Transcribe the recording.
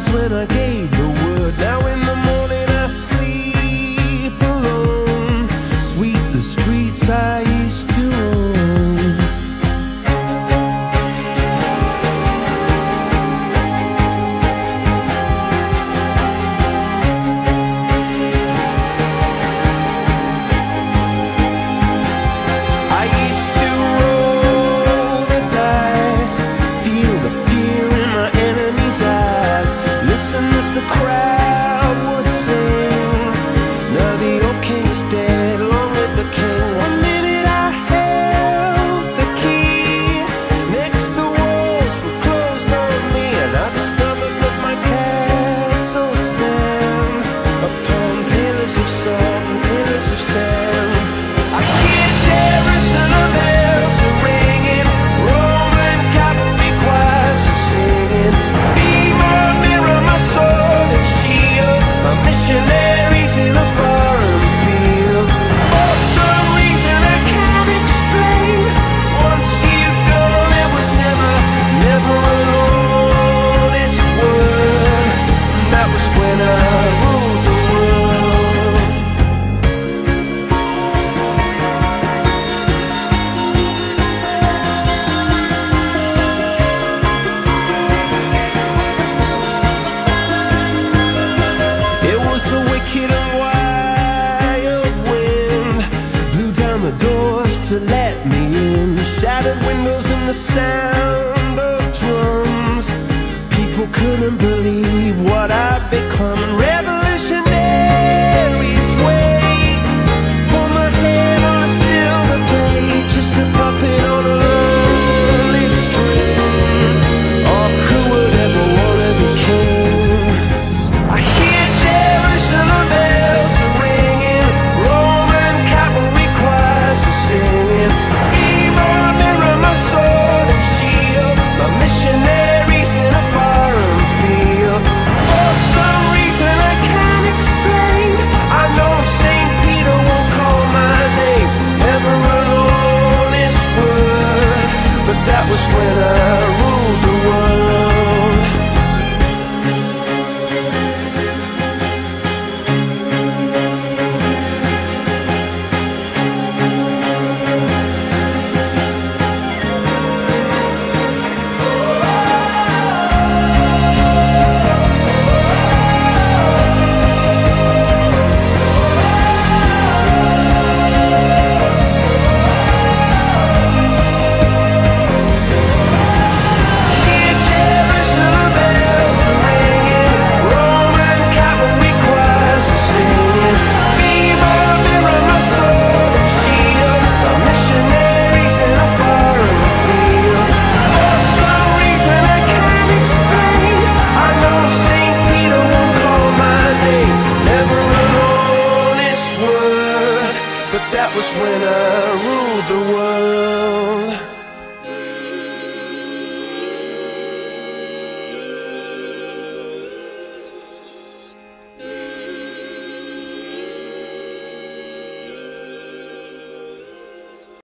eyes when I gave the word. Now in the morning I sleep alone. Sweep the streets I used to own. I used to roll the dice, feel the fear in my enemy's eyes, listen as the crowd would sing. Now the old king is dead, long live the king. One minute I held the key, next the walls were closed on me, and I discovered that my castle stand upon pillars of salt and pillars of sand. I hear Jerusalem bells are ringing, Roman cavalry choirs are singing. Be my mirror, my sword and shield, my missionaries in a foreign field. For some reason I can't explain, once you've gone it was never, never an honest word. And that was when I ruled the world. It was the wicked and wild wind, blew down the doors to let me in, shattered windows and the sound of drums. People couldn't believe